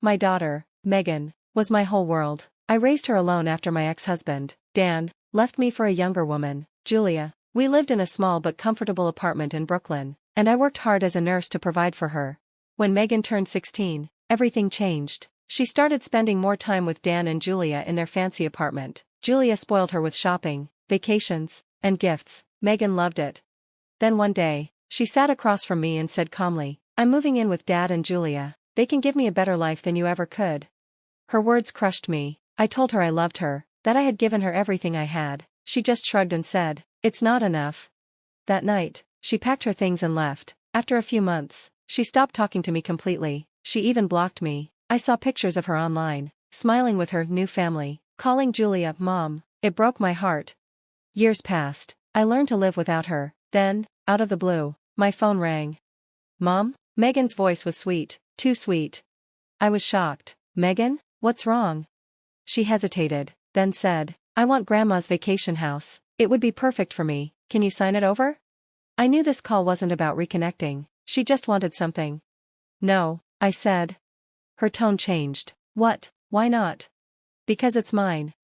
My daughter, Megan, was my whole world. I raised her alone after my ex-husband, Dan, left me for a younger woman, Julia. We lived in a small but comfortable apartment in Brooklyn, and I worked hard as a nurse to provide for her. When Megan turned 16, everything changed. She started spending more time with Dan and Julia in their fancy apartment. Julia spoiled her with shopping, vacations, and gifts. Megan loved it. Then one day, she sat across from me and said calmly, "I'm moving in with Dad and Julia. They can give me a better life than you ever could." Her words crushed me. I told her I loved her, that I had given her everything I had. She just shrugged and said, "It's not enough." That night, she packed her things and left. After a few months, she stopped talking to me completely. She even blocked me. I saw pictures of her online, smiling with her new family, calling Julia Mom. It broke my heart. Years passed. I learned to live without her. Then, out of the blue, my phone rang. "Mom?" Megan's voice was sweet, too sweet. I was shocked. "Megan, what's wrong?" She hesitated, then said, "I want Grandma's vacation house. It would be perfect for me. Can you sign it over?" I knew this call wasn't about reconnecting. She just wanted something. "No," I said. Her tone changed. "What? Why not?" "Because it's mine."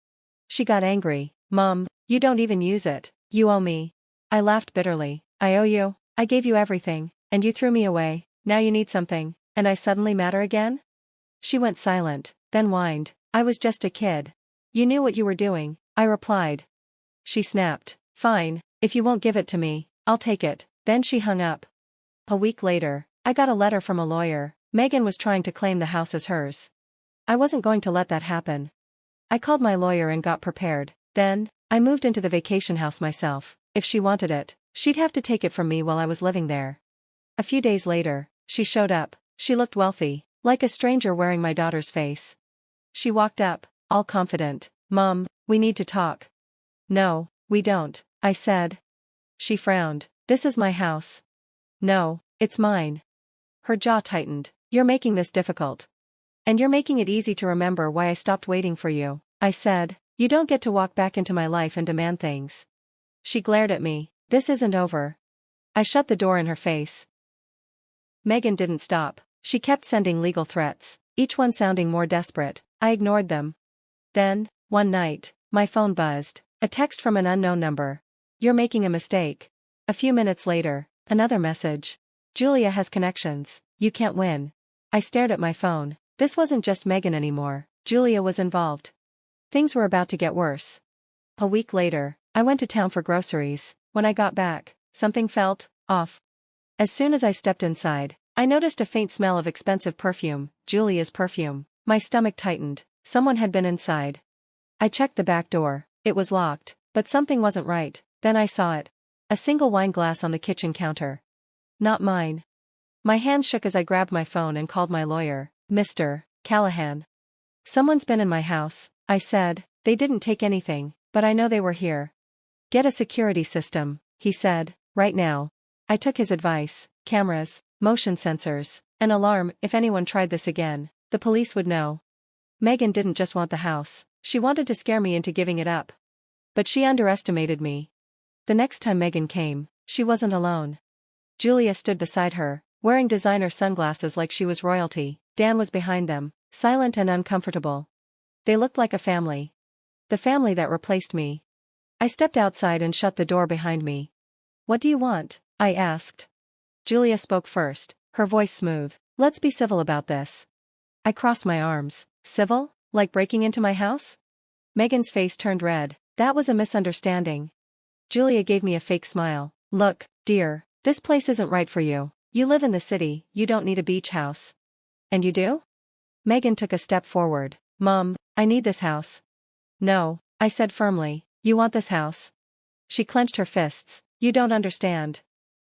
She got angry. "Mom, you don't even use it. You owe me." I laughed bitterly. "I owe you? I gave you everything, and you threw me away. Now you need something, and I suddenly matter again?" She went silent, then whined, "I was just a kid. You knew what you were doing," I replied. She snapped, "Fine, if you won't give it to me, I'll take it." Then she hung up. A week later, I got a letter from a lawyer. Megan was trying to claim the house as hers. I wasn't going to let that happen. I called my lawyer and got prepared. Then, I moved into the vacation house myself. If she wanted it, she'd have to take it from me while I was living there. A few days later, she showed up. She looked wealthy, like a stranger wearing my daughter's face. She walked up, all confident. "Mom, we need to talk." "No, we don't," I said. She frowned. "This is my house." "No, it's mine." Her jaw tightened. "You're making this difficult. And you're making it easy to remember why I stopped waiting for you," I said. "You don't get to walk back into my life and demand things." She glared at me. "This isn't over." I shut the door in her face. Megan didn't stop. She kept sending legal threats, each one sounding more desperate. I ignored them. Then, one night, my phone buzzed. A text from an unknown number. "You're making a mistake." A few minutes later, another message. "Julia has connections. You can't win." I stared at my phone. This wasn't just Megan anymore. Julia was involved. Things were about to get worse. A week later, I went to town for groceries. When I got back, something felt off. As soon as I stepped inside, I noticed a faint smell of expensive perfume, Julia's perfume. My stomach tightened. Someone had been inside. I checked the back door. It was locked, but something wasn't right. Then I saw it. A single wine glass on the kitchen counter. Not mine. My hands shook as I grabbed my phone and called my lawyer, Mr. Callahan. "Someone's been in my house," I said. "They didn't take anything, but I know they were here." "Get a security system," he said, "right now." I took his advice. Cameras, motion sensors, an alarm. If anyone tried this again, the police would know. Megan didn't just want the house. She wanted to scare me into giving it up. But she underestimated me. The next time Megan came, she wasn't alone. Julia stood beside her, wearing designer sunglasses like she was royalty. Dan was behind them, silent and uncomfortable. They looked like a family. The family that replaced me. I stepped outside and shut the door behind me. "What do you want?" I asked. Julia spoke first, her voice smooth. "Let's be civil about this." I crossed my arms. "Civil? Like breaking into my house?" Megan's face turned red. "That was a misunderstanding." Julia gave me a fake smile. "Look, dear, this place isn't right for you. You live in the city, you don't need a beach house." "And you do?" Megan took a step forward. "Mom, I need this house." "No," I said firmly. "You want this house." She clenched her fists. "You don't understand."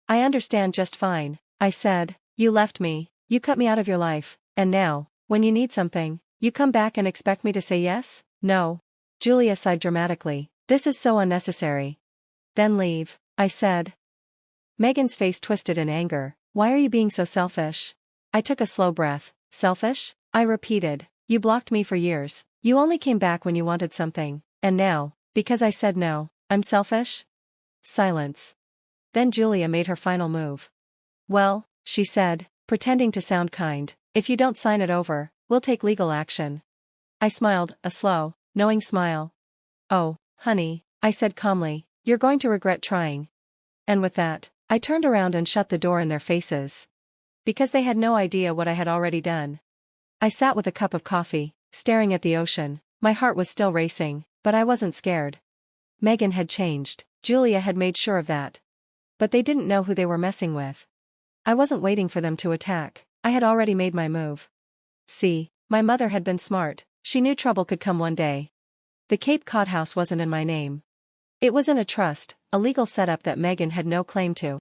"I understand just fine," I said. "You left me, you cut me out of your life, and now, when you need something, you come back and expect me to say yes? No." Julia sighed dramatically. "This is so unnecessary." "Then leave," I said. Megan's face twisted in anger. "Why are you being so selfish?" I took a slow breath. "Selfish?" I repeated. "You blocked me for years. You only came back when you wanted something. And now, because I said no, I'm selfish?" Silence. Then Julia made her final move. "Well," she said, pretending to sound kind, "if you don't sign it over, we'll take legal action. I smiled, a slow, knowing smile. Oh, honey, I said calmly, you're going to regret trying. And with that, I turned around and shut the door in their faces. Because they had no idea what I had already done. I sat with a cup of coffee, staring at the ocean. My heart was still racing, but I wasn't scared. Megan had changed, Julia had made sure of that. But they didn't know who they were messing with. I wasn't waiting for them to attack, I had already made my move. See, my mother had been smart, she knew trouble could come one day. The Cape Cod house wasn't in my name. It was in a trust, a legal setup that Megan had no claim to.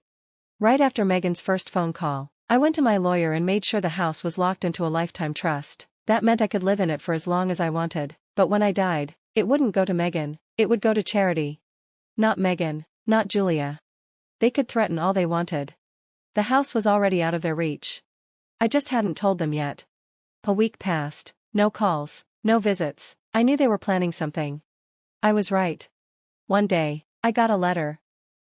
Right after Megan's first phone call, I went to my lawyer and made sure the house was locked into a lifetime trust. That meant I could live in it for as long as I wanted, but when I died, it wouldn't go to Megan, it would go to charity. Not Megan, not Julia. They could threaten all they wanted. The house was already out of their reach. I just hadn't told them yet. A week passed, no calls, no visits, I knew they were planning something. I was right. One day, I got a letter.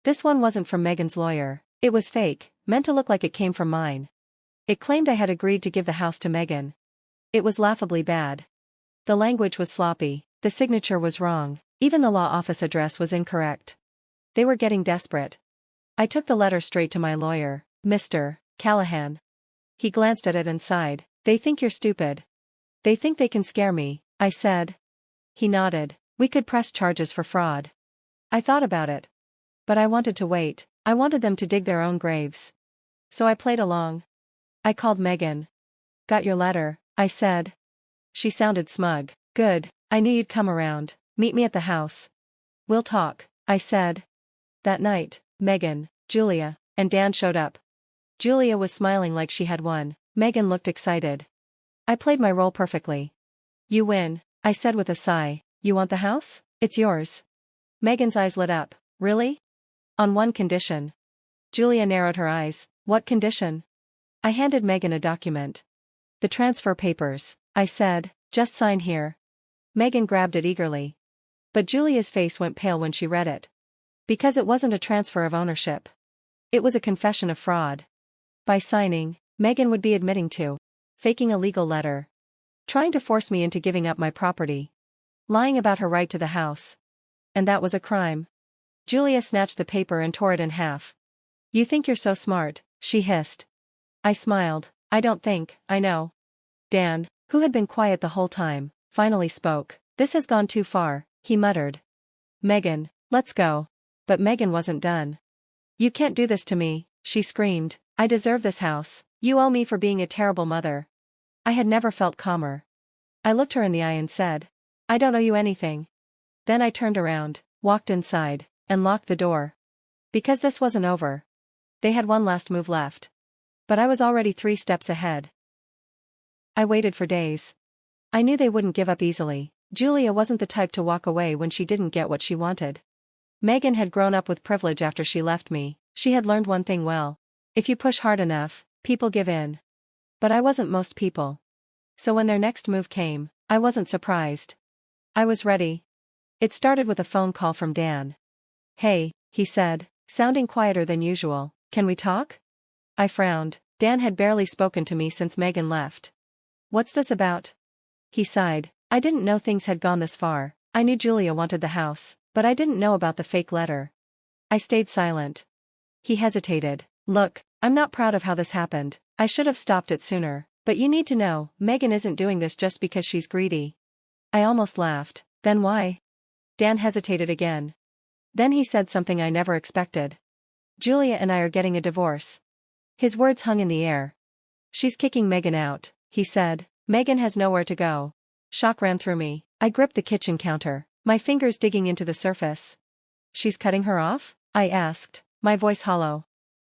This one wasn't from Megan's lawyer, it was fake, meant to look like it came from mine. It claimed I had agreed to give the house to Megan. It was laughably bad. The language was sloppy, the signature was wrong, even the law office address was incorrect. They were getting desperate. I took the letter straight to my lawyer, Mr. Callahan. He glanced at it and sighed, "They think you're stupid. They think they can scare me," I said. He nodded, "We could press charges for fraud." I thought about it. But I wanted to wait, I wanted them to dig their own graves. So I played along. I called Megan. "Got your letter," I said. She sounded smug. "Good, I knew you'd come around, meet me at the house. We'll talk," I said. That night, Megan, Julia, and Dan showed up. Julia was smiling like she had won, Megan looked excited. I played my role perfectly. "You win," I said with a sigh. "You want the house? It's yours." Megan's eyes lit up. "Really?" "On one condition." Julia narrowed her eyes. "What condition?" I handed Megan a document. "The transfer papers," I said, "just sign here." Megan grabbed it eagerly. But Julia's face went pale when she read it. Because it wasn't a transfer of ownership. It was a confession of fraud. By signing, Megan would be admitting to faking a legal letter. Trying to force me into giving up my property. Lying about her right to the house. And that was a crime. Julia snatched the paper and tore it in half. "You think you're so smart," she hissed. I smiled. "I don't think, I know." Dan, who had been quiet the whole time, finally spoke. "This has gone too far," he muttered. "Megan, let's go." But Megan wasn't done. "You can't do this to me," she screamed. "I deserve this house. You owe me for being a terrible mother." I had never felt calmer. I looked her in the eye and said, "I don't owe you anything." Then I turned around, walked inside, and locked the door. Because this wasn't over. They had one last move left. But I was already 3 steps ahead. I waited for days. I knew they wouldn't give up easily. Julia wasn't the type to walk away when she didn't get what she wanted. Megan had grown up with privilege after she left me. She had learned one thing well. If you push hard enough, people give in. But I wasn't most people. So when their next move came, I wasn't surprised. I was ready. It started with a phone call from Dan. "Hey," he said, sounding quieter than usual, "can we talk?" I frowned. Dan had barely spoken to me since Megan left. "What's this about?" He sighed. "I didn't know things had gone this far. I knew Julia wanted the house, but I didn't know about the fake letter." I stayed silent. He hesitated. "Look, I'm not proud of how this happened. I should have stopped it sooner, but you need to know, Megan isn't doing this just because she's greedy." I almost laughed. "Then why?" Dan hesitated again. Then he said something I never expected. "Julia and I are getting a divorce." His words hung in the air. "She's kicking Megan out," he said. "Megan has nowhere to go." Shock ran through me. I gripped the kitchen counter, my fingers digging into the surface. "She's cutting her off?" I asked, my voice hollow.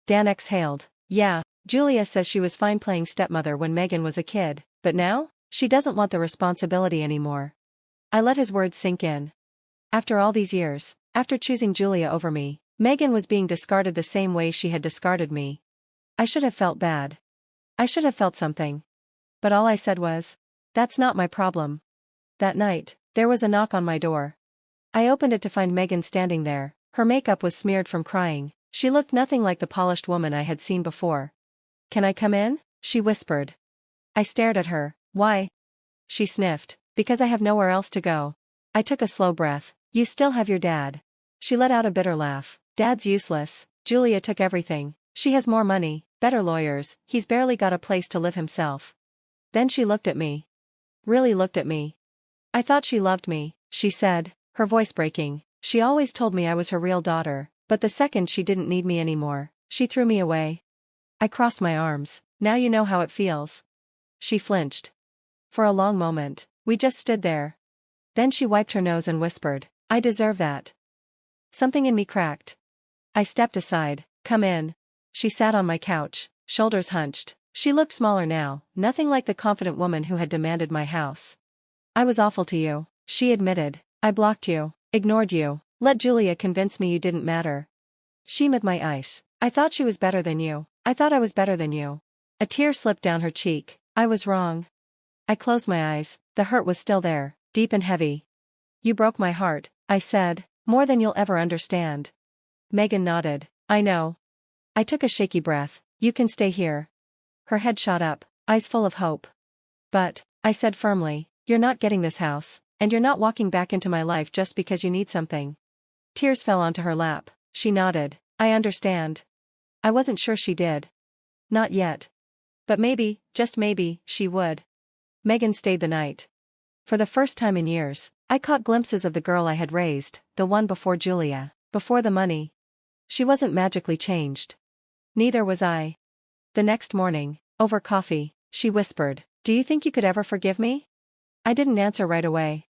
Dan exhaled. "Yeah, Julia says she was fine playing stepmother when Megan was a kid, but now, she doesn't want the responsibility anymore." I let his words sink in. After all these years, after choosing Julia over me, Megan was being discarded the same way she had discarded me. I should have felt bad. I should have felt something. But all I said was, "That's not my problem." That night, there was a knock on my door. I opened it to find Megan standing there. Her makeup was smeared from crying. She looked nothing like the polished woman I had seen before. "Can I come in?" she whispered. I stared at her. Why? She sniffed. Because I have nowhere else to go. I took a slow breath. You still have your dad. She let out a bitter laugh. Dad's useless. Julia took everything. She has more money, better lawyers, he's barely got a place to live himself. Then she looked at me. Really looked at me. I thought she loved me, she said, her voice breaking. She always told me I was her real daughter, but the second she didn't need me anymore, she threw me away. I crossed my arms. Now you know how it feels. She flinched. For a long moment, we just stood there. Then she wiped her nose and whispered, I deserve that. Something in me cracked. I stepped aside. Come in. She sat on my couch, shoulders hunched. She looked smaller now, nothing like the confident woman who had demanded my house. I was awful to you, she admitted. I blocked you, ignored you, let Julia convince me you didn't matter. She met my eyes. I thought she was better than you. I thought I was better than you. A tear slipped down her cheek. I was wrong. I closed my eyes. The hurt was still there, deep and heavy. You broke my heart, I said, more than you'll ever understand. Megan nodded. I know. I took a shaky breath. You can stay here. Her head shot up, eyes full of hope. But, I said firmly, you're not getting this house, and you're not walking back into my life just because you need something. Tears fell onto her lap. She nodded. I understand. I wasn't sure she did. Not yet. But maybe, just maybe, she would. Megan stayed the night. For the first time in years, I caught glimpses of the girl I had raised, the one before Julia, before the money. She wasn't magically changed. Neither was I. The next morning, over coffee, she whispered, do you think you could ever forgive me? I didn't answer right away.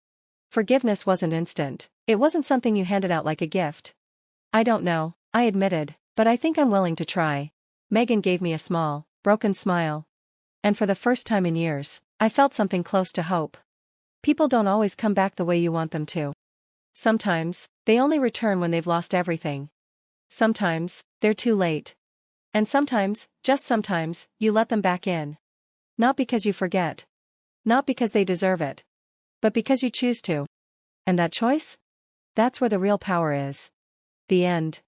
Forgiveness wasn't instant. It wasn't something you handed out like a gift. I don't know, I admitted, but I think I'm willing to try. Megan gave me a small, broken smile. And for the first time in years, I felt something close to hope. People don't always come back the way you want them to. Sometimes, they only return when they've lost everything. Sometimes, they're too late. And sometimes, just sometimes, you let them back in. Not because you forget. Not because they deserve it. But because you choose to. And that choice? That's where the real power is. The end.